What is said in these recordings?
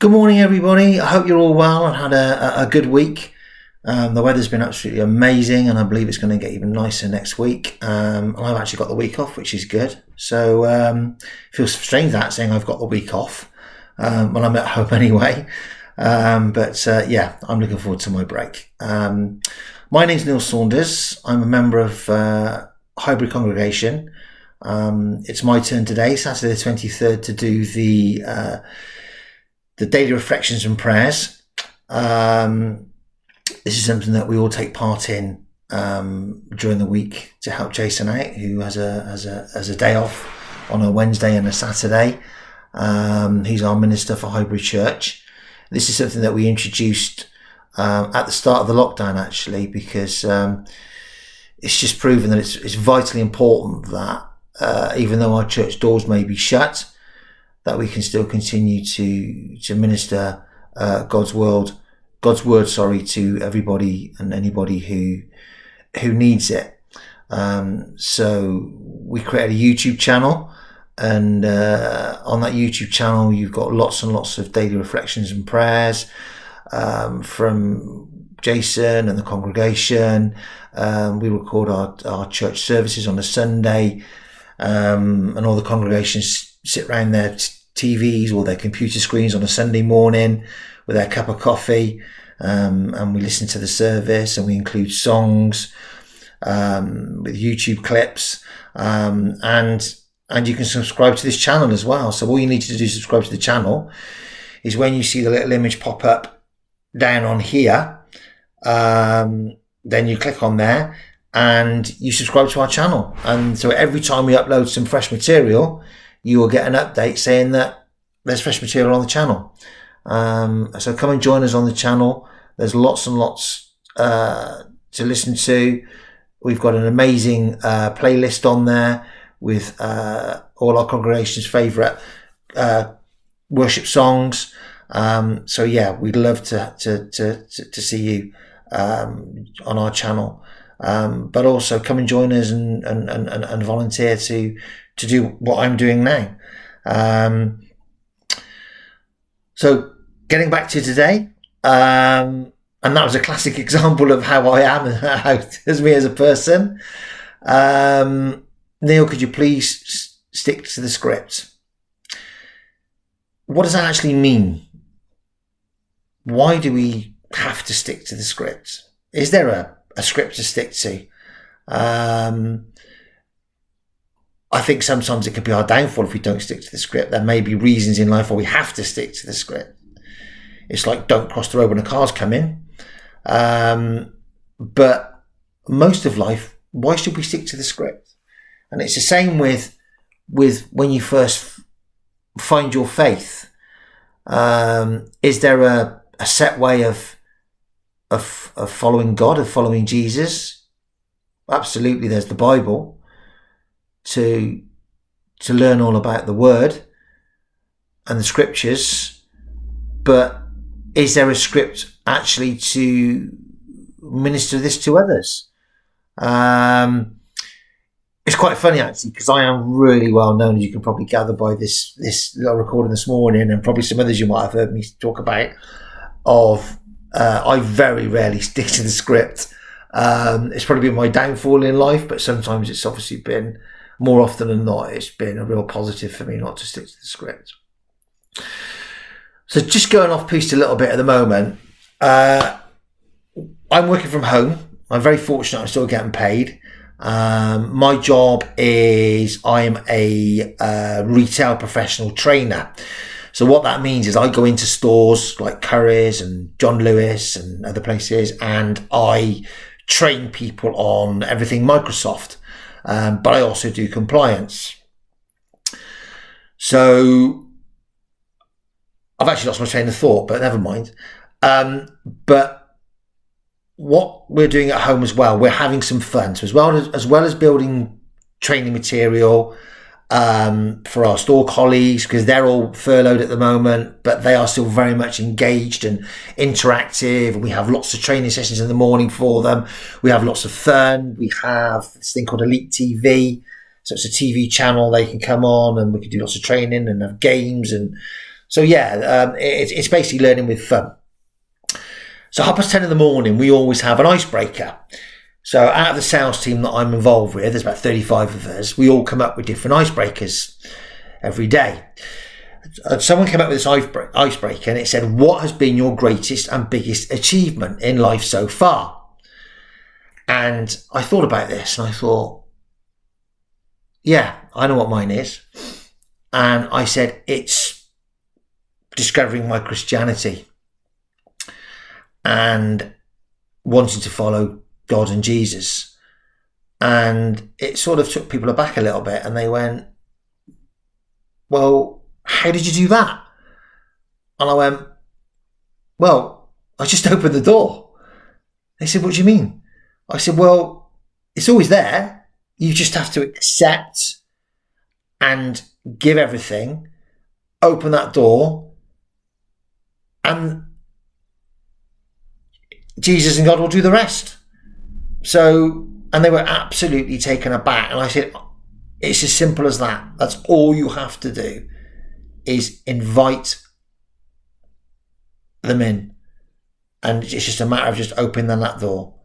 Good morning, everybody. I hope you're all well and had a good week. The weather's been absolutely amazing, and I believe it's going to get even nicer next week. And I've actually got the week off, which is good. So it feels strange that saying I've got the week off when I'm at home anyway. But I'm looking forward to my break. My name's Neil Saunders. I'm a member of Highbury Congregation. It's my turn today, Saturday the 23rd, to do the daily reflections and prayers. This is something that we all take part in during the week to help Jason out, who has a day off on a Wednesday and a Saturday. He's our minister for Highbury Church. This is something that we introduced at the start of the lockdown, actually, because it's just proven that it's vitally important that even though our church doors may be shut, that we can still continue to minister God's word, to everybody and anybody who needs it. So we created a YouTube channel, and on that YouTube channel, you've got lots and lots of daily reflections and prayers from Jason and the congregation. We record our church services on a Sunday, and all the congregations sit around their TVs or their computer screens on a Sunday morning with their cup of coffee, and we listen to the service, and we include songs with YouTube clips, and you can subscribe to this channel as well. So all you need to do to subscribe to the channel is when you see the little image pop up down on here, then you click on there and you subscribe to our channel. And so every time we upload some fresh material, you will get an update saying that there's fresh material on the channel. So come and join us on the channel. There's lots and lots to listen to. We've got an amazing playlist on there with all our congregation's favourite worship songs. So yeah, we'd love to see you on our channel. But also come and join us and volunteer to do what I'm doing now. So getting back to today, and that was a classic example of how I am and how as me as a person. Neil, could you please stick to the script? What does that actually mean? Why do we have to stick to the script? Is there a script to stick to? I think sometimes it could be our downfall if we don't stick to the script. There may be reasons in life why we have to stick to the script. It's like don't cross the road when a car's coming. But most of life, why should we stick to the script? And it's the same with when you first find your faith. Is there a set way of following God, of following Jesus? Absolutely, there's the Bible to learn all about the Word and the Scriptures, but is there a script actually to minister this to others? It's quite funny actually, because I am really well known, as you can probably gather by this little recording this morning, and probably some others you might have heard me talk about, of I very rarely stick to the script. It's probably been my downfall in life, but sometimes it's obviously been, more often than not, it's been a real positive for me not to stick to the script. So just going off piste a little bit at the moment, I'm working from home. I'm very fortunate I'm still getting paid. My job is I'm a retail professional trainer. So what that means is I go into stores like Currys and John Lewis and other places, and I train people on everything Microsoft. But I also do compliance. So I've actually lost my train of thought, but never mind. But what we're doing at home as well, we're having some fun. So as well as building training material for our store colleagues, because they're all furloughed at the moment, but they are still very much engaged and interactive. We have lots of training sessions in the morning for them. We have lots of fun. We have this thing called Elite TV. So it's a TV channel they can come on, and we can do lots of training and have games and So yeah, it's basically learning with fun. So 10:30 in the morning, we always have an icebreaker. So out of the sales team that I'm involved with, there's about 35 of us, we all come up with different icebreakers every day. Someone came up with this icebreaker and it said, what has been your greatest and biggest achievement in life so far? And I thought about this and I thought, yeah, I know what mine is. And I said, it's discovering my Christianity and wanting to follow God and Jesus. And it sort of took people aback a little bit, and they went, well, how did you do that? And I went, well, I just opened the door. They said, what do you mean? I said, well, it's always there. You just have to accept and give everything, open that door, and Jesus and God will do the rest. So, and they were absolutely taken aback. And I said, it's as simple as that. That's all you have to do, is invite them in. And it's just a matter of just opening that door.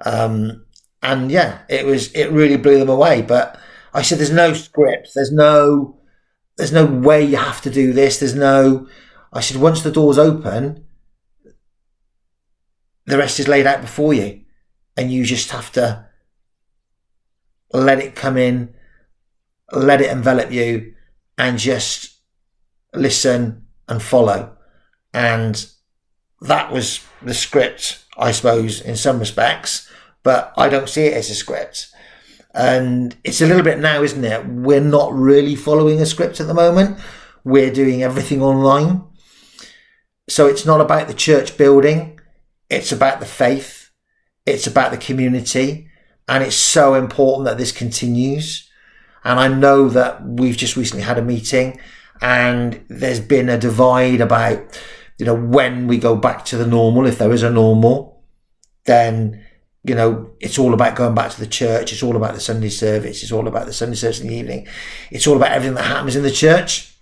And yeah, it really blew them away. But I said, there's no script. There's no way you have to do this. I said, once the door's open, the rest is laid out before you, and you just have to let it come in, let it envelop you, and just listen and follow. And that was the script, I suppose, in some respects, but I don't see it as a script. And it's a little bit now, isn't it? We're not really following a script at the moment. We're doing everything online. So it's not about the church building. It's about the faith. It's about the community. And it's so important that this continues. And I know that we've just recently had a meeting and there's been a divide about, when we go back to the normal, if there is a normal, then, it's all about going back to the church. It's all about the Sunday service. It's all about the Sunday service in the evening. It's all about everything that happens in the church.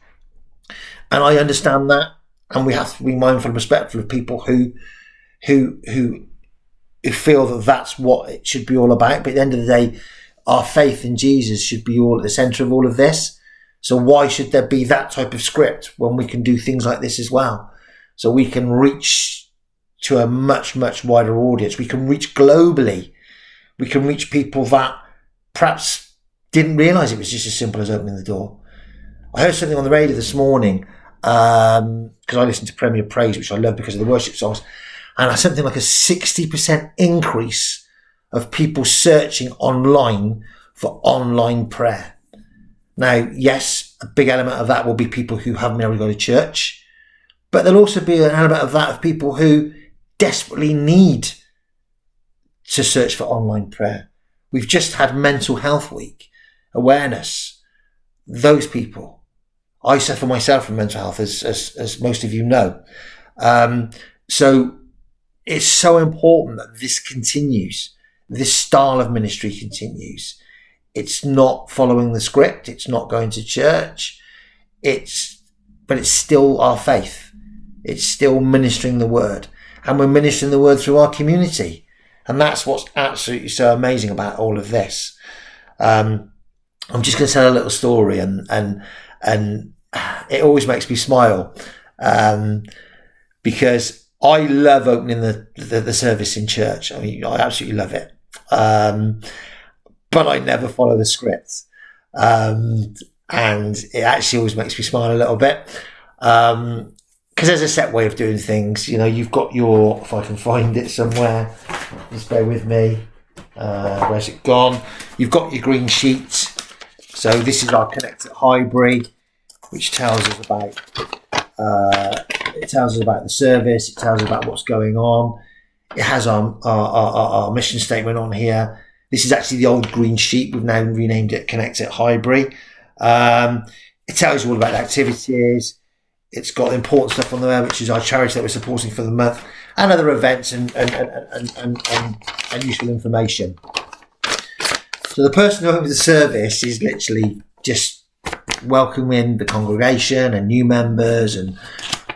And I understand that. And we have to be mindful and respectful of people who feel that that's what it should be all about. But at the end of the day, our faith in Jesus should be all at the centre of all of this. So why should there be that type of script when we can do things like this as well? So we can reach to a much, much wider audience. We can reach globally. We can reach people that perhaps didn't realise it was just as simple as opening the door. I heard something on the radio this morning, because I listen to Premier Praise, which I love because of the worship songs, and something like a 60% increase of people searching online for online prayer. Now, yes, a big element of that will be people who haven't been able to go to church, but there'll also be an element of that of people who desperately need to search for online prayer. We've just had Mental Health Week, awareness. Those people. I suffer myself from mental health, as most of you know. So it's so important that this continues. This style of ministry continues. It's not following the script. It's not going to church. But it's still our faith. It's still ministering the word. And we're ministering the word through our community. And that's what's absolutely so amazing about all of this. I'm just going to tell a little story, and it always makes me smile, because I love opening the service in church. I mean, I absolutely love it. But I never follow the script. And it actually always makes me smile a little bit. Because there's a set way of doing things. You've got if I can find it somewhere, just bear with me. Where's it gone? You've got your green sheet. So this is our Connect at Highbury, which tells us about the service. It tells us about what's going on. It has our mission statement on here. This is actually the old green sheet. We've now renamed it Connect at Highbury. It tells you all about the activities. It's got important stuff on there, which is our charity that we're supporting for the month, and other events and useful information. So the person who opens the service is literally just welcoming the congregation and new members, and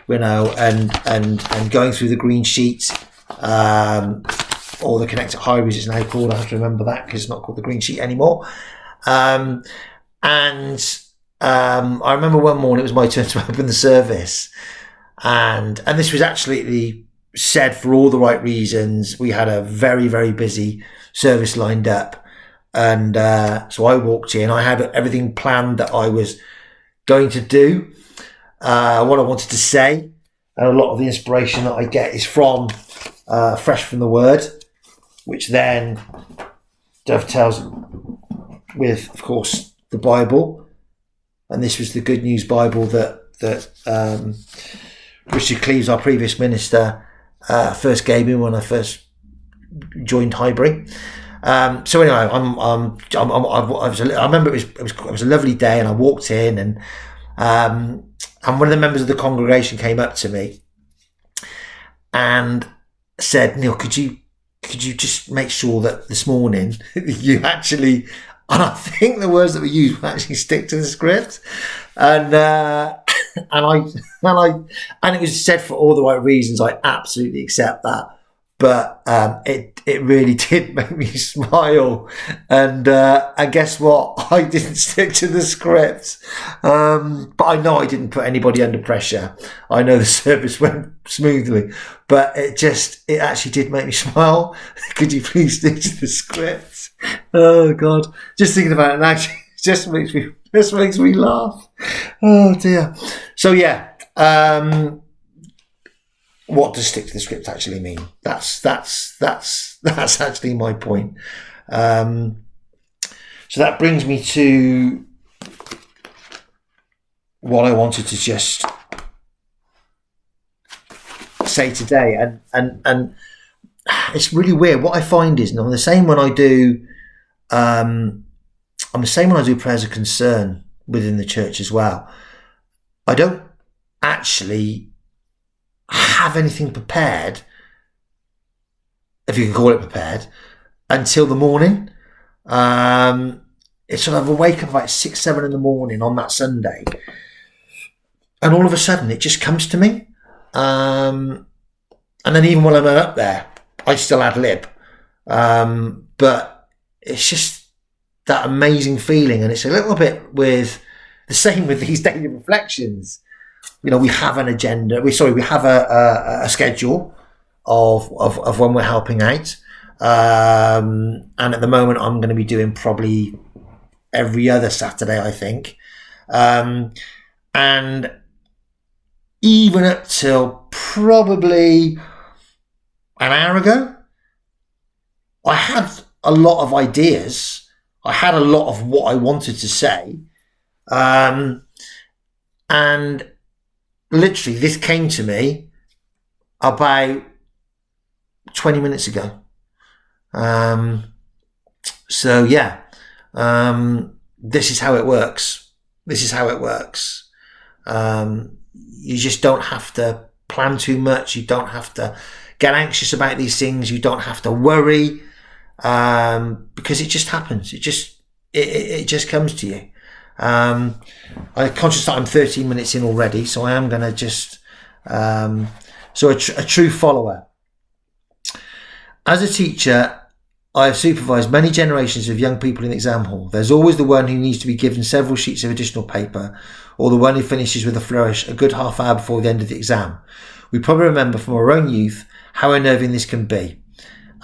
and going through the green sheet, or the Connect at Highbury it's now called. I have to remember that because it's not called the green sheet anymore. I remember one morning it was my turn to open the service, and this was actually said for all the right reasons. We had a very, very busy service lined up, and so I walked in. I had everything planned that I was going to do, what I wanted to say, and a lot of the inspiration that I get is from fresh from the Word, which then dovetails with, of course, the Bible. And this was the Good News Bible that Richard Cleves, our previous minister, first gave me when I first joined Highbury. So anyway, I remember it was a lovely day, and I walked in, and one of the members of the congregation came up to me and said, "Neil, could you just make sure that this morning you actually," and I think the words that we used were actually stick to the script, and it was said for all the right reasons. I absolutely accept that, but it really did make me smile, and guess what? I didn't stick to the script, but I know I didn't put anybody under pressure. I know the service went smoothly, but it actually did make me smile. Could you please stick to the script? Oh God, just thinking about it now just makes me laugh. Oh dear. So yeah. What does stick to the script actually mean? That's actually my point. So that brings me to what I wanted to just say today, and it's really weird. What I find is, and I'm the same when I do, prayers of concern within the church as well. I don't actually have anything prepared, if you can call it prepared, until the morning. It's sort of awake at about 6-7 in the morning on that Sunday, and all of a sudden it just comes to me, and then even when I'm up there I still ad lib, but it's just that amazing feeling. And it's a little bit with the same with these daily reflections. We have an agenda. We have a schedule of when we're helping out. And at the moment, I'm going to be doing probably every other Saturday, I think. And even up till probably an hour ago, I had a lot of ideas. I had a lot of what I wanted to say. And literally, this came to me about 20 minutes ago. So yeah, this is how it works. You just don't have to plan too much. You don't have to get anxious about these things. You don't have to worry, because it just happens. It just comes to you. I'm conscious that I'm 13 minutes in already, so I am going to just a true follower. As a teacher, I have supervised many generations of young people in the exam hall. There's always the one who needs to be given several sheets of additional paper, or the one who finishes with a flourish a good half hour before the end of the exam. We probably remember from our own youth how unnerving this can be.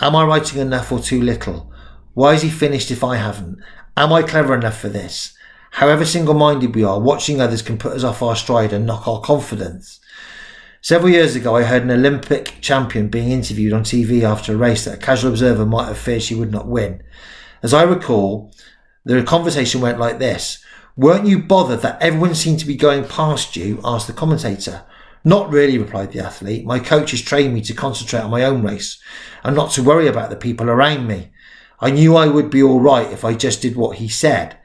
Am I writing enough or too little? Why is he finished if I haven't? Am I clever enough for this? However single-minded we are, watching others can put us off our stride and knock our confidence. Several years ago, I heard an Olympic champion being interviewed on TV after a race that a casual observer might have feared she would not win. As I recall, the conversation went like this. "Weren't you bothered that everyone seemed to be going past you?" asked the commentator. "Not really," replied the athlete. "My coach has trained me to concentrate on my own race and not to worry about the people around me. I knew I would be all right if I just did what he said."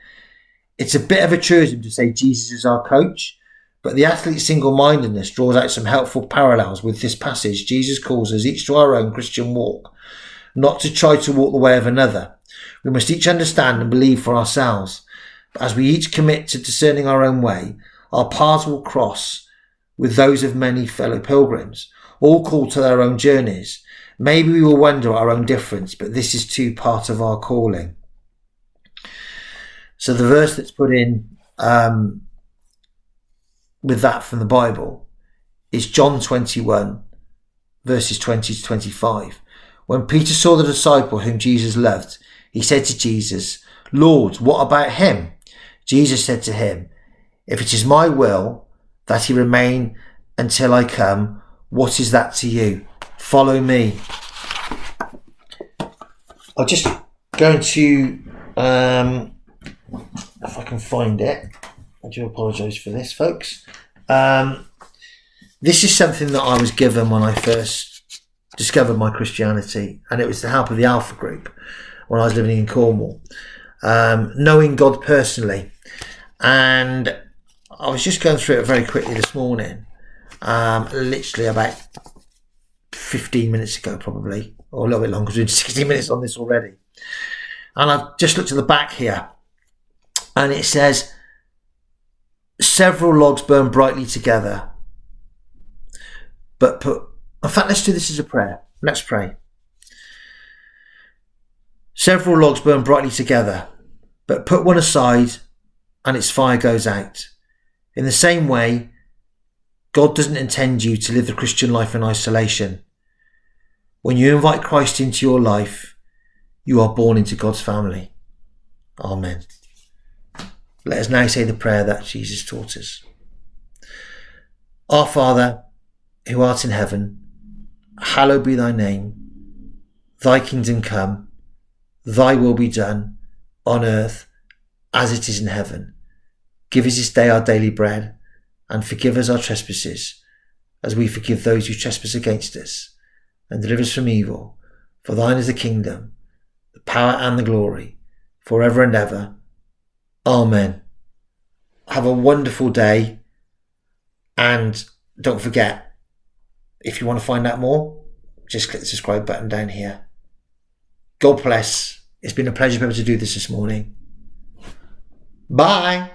It's a bit of a truism to say Jesus is our coach, but the athlete's single-mindedness draws out some helpful parallels with this passage. Jesus calls us each to our own Christian walk, not to try to walk the way of another. We must each understand and believe for ourselves. As we each commit to discerning our own way, our paths will cross with those of many fellow pilgrims, all called to their own journeys. Maybe we will wonder at our own difference, but this is too part of our calling. So the verse that's put in with that from the Bible is John 21, verses 20 to 25. When Peter saw the disciple whom Jesus loved, he said to Jesus, "Lord, what about him?" Jesus said to him, "If it is my will that he remain until I come, what is that to you? Follow me." I'm just going to, if I can find it, I do apologise for this, folks. This is something that I was given when I first discovered my Christianity, and it was the help of the Alpha Group when I was living in Cornwall, knowing God personally. And I was just going through it very quickly this morning, literally about 15 minutes ago probably, or a little bit longer, because we're doing 60 minutes on this already. And I've just looked at the back here, and it says, several logs burn brightly together, but in fact, let's do this as a prayer. Let's pray. Several logs burn brightly together, but put one aside and its fire goes out. In the same way, God doesn't intend you to live the Christian life in isolation. When you invite Christ into your life, you are born into God's family. Amen. Let us now say the prayer that Jesus taught us. Our Father, who art in heaven, hallowed be thy name. Thy kingdom come, thy will be done, on earth as it is in heaven. Give us this day our daily bread, and forgive us our trespasses, as we forgive those who trespass against us. And deliver us from evil. For thine is the kingdom, the power and the glory, forever and ever. Amen. Have a wonderful day, and don't forget, if you want to find out more, just click the subscribe button down here. God bless. It's been a pleasure to be able to do this morning. Bye.